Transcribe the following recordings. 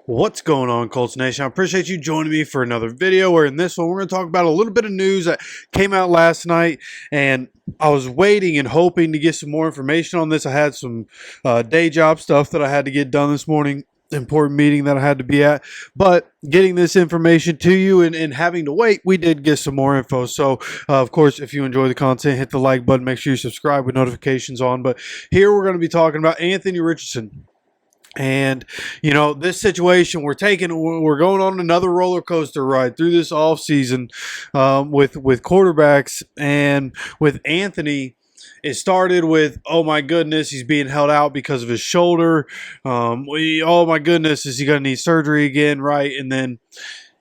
What's going on, Colts Nation? I appreciate you joining me for another video where in this one we're going to talk about a little bit of news that came out last night, and I was waiting and hoping to get some more information on this. I had some day job stuff that I had to get done this morning, important meeting that I had to be at, but getting this information to you and having to wait, we did get some more info. So of course, if you enjoy the content, hit the like button, make sure you subscribe with notifications on. But here we're going to be talking about Anthony Richardson. And, this situation, we're going on another roller coaster ride through this off season with quarterbacks. And with Anthony, it started with, oh my goodness, he's being held out because of his shoulder. Oh my goodness, is he going to need surgery again? Right. And then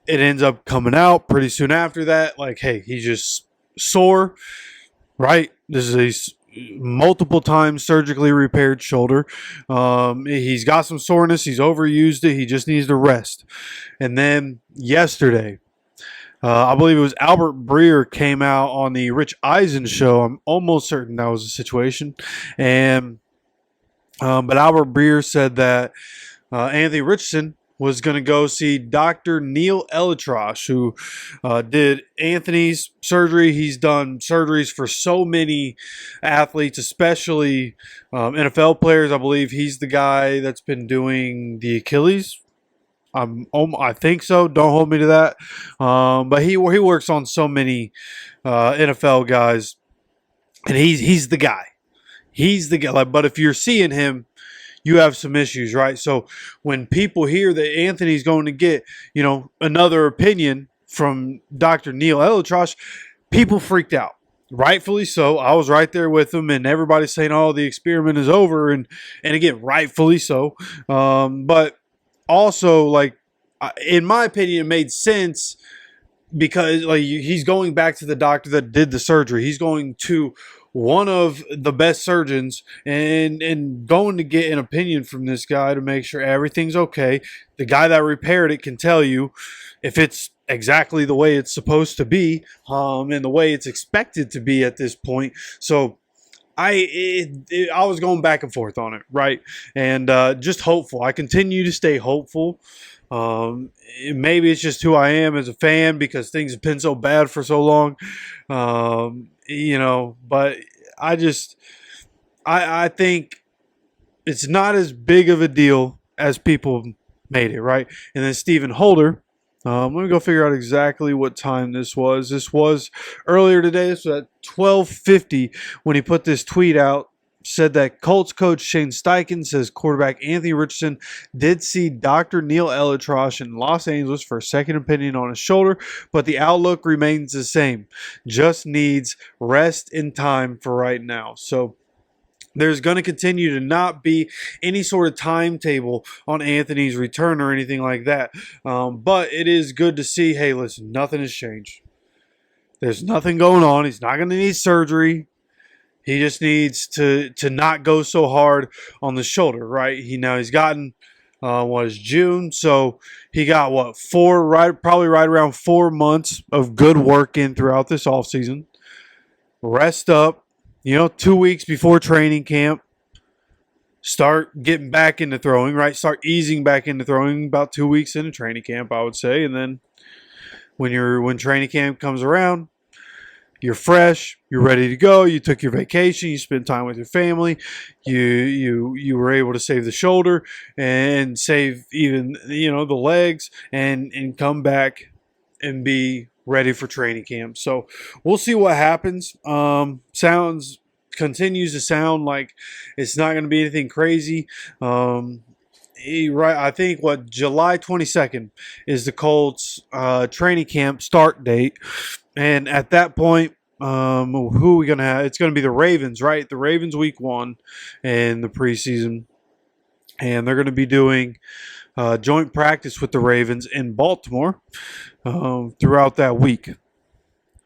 it ends up coming out pretty soon after that. Like, hey, he's just sore. Right. This is a multiple times surgically repaired shoulder. He's got some soreness. He's overused it. He just needs to rest. And then yesterday, I believe it was Albert Breer came out on the Rich Eisen show. I'm almost certain that was the situation. And but Albert Breer said that Anthony Richardson was going to go see Dr. Neil Elitrosh, who did Anthony's surgery. He's done surgeries for so many athletes, especially NFL players. I believe he's the guy that's been doing the Achilles. I think so. Don't hold me to that. But he works on so many NFL guys, and he's the guy. He's the guy. But if you're seeing him, you have some issues, right? So when people hear that Anthony's going to get, another opinion from Dr. Neil Elitrosh, people freaked out. Rightfully so. I was right there with them, and everybody's saying, oh, the experiment is over. And again, rightfully so. But also, in my opinion, it made sense because he's going back to the doctor that did the surgery. He's going to one of the best surgeons and going to get an opinion from this guy to make sure everything's okay. The guy that repaired it can tell you if it's exactly the way it's supposed to be, and the way it's expected to be at this point. So I was going back and forth on it, right? And just hopeful. I continue to stay hopeful. Maybe it's just who I am as a fan because things have been so bad for so long. But I think it's not as big of a deal as people made it, right? And then Stephen Holder, let me go figure out exactly what time this was. This was earlier today. This was at 12:50 when he put this tweet out. Said that Colts coach Shane Steichen says quarterback Anthony Richardson did see Dr. Neil Elitrosh in Los Angeles for a second opinion on his shoulder, but the outlook remains the same. Just needs rest and time for right now. So there's going to continue to not be any sort of timetable on Anthony's return or anything like that. But it is good to see, hey, listen, nothing has changed. There's nothing going on. He's not going to need surgery. He just needs to not go so hard on the shoulder, right? He's gotten June, so he got probably right around 4 months of good work in throughout this offseason. Rest up, 2 weeks before training camp. Start getting back into throwing, right? Start easing back into throwing about 2 weeks into training camp, I would say, and then when training camp comes around, you're fresh, you're ready to go, you took your vacation, you spent time with your family, you were able to save the shoulder and save even, the legs and come back and be ready for training camp. So we'll see what happens. Continues to sound like it's not going to be anything crazy. I think July 22nd is the Colts training camp start date. And at that point, who are we going to have? It's going to be the Ravens, right? The Ravens week 1 in the preseason. And they're going to be doing joint practice with the Ravens in Baltimore throughout that week.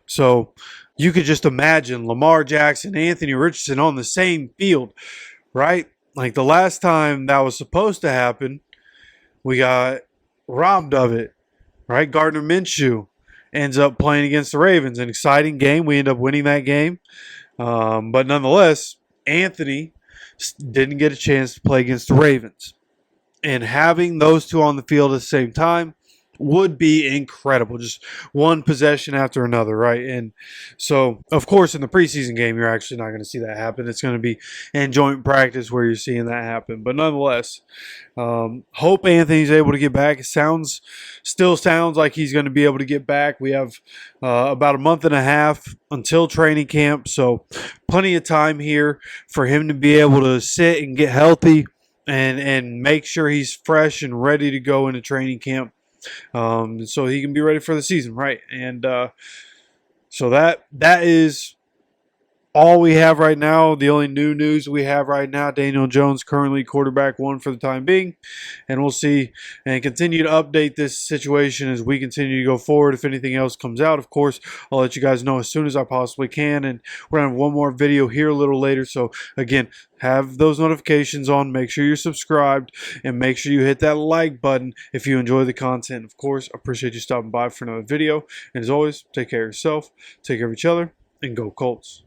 So you could just imagine Lamar Jackson, Anthony Richardson on the same field, right? Like the last time that was supposed to happen, we got robbed of it, right? Gardner Minshew ends up playing against the Ravens. An exciting game. We end up winning that game. But nonetheless, Anthony didn't get a chance to play against the Ravens. and having those two on the field at the same time would be incredible. Just one possession after another, right? And so, of course, in the preseason game, you're actually not going to see that happen. It's going to be in joint practice where you're seeing that happen. But nonetheless, hope Anthony's able to get back. It still sounds like he's going to be able to get back. We have about a month and a half until training camp, so plenty of time here for him to be able to sit and get healthy and make sure he's fresh and ready to go into training camp. So he can be ready for the season, right? And so that is all we have right now. The only new news we have right now, Daniel Jones currently quarterback one for the time being, and we'll see and continue to update this situation as we continue to go forward. If anything else comes out, of course, I'll let you guys know as soon as I possibly can, and we're going to have one more video here a little later. So again, have those notifications on, make sure you're subscribed, and make sure you hit that like button if you enjoy the content. Of course, I appreciate you stopping by for another video, and as always, take care of yourself, take care of each other, and go Colts.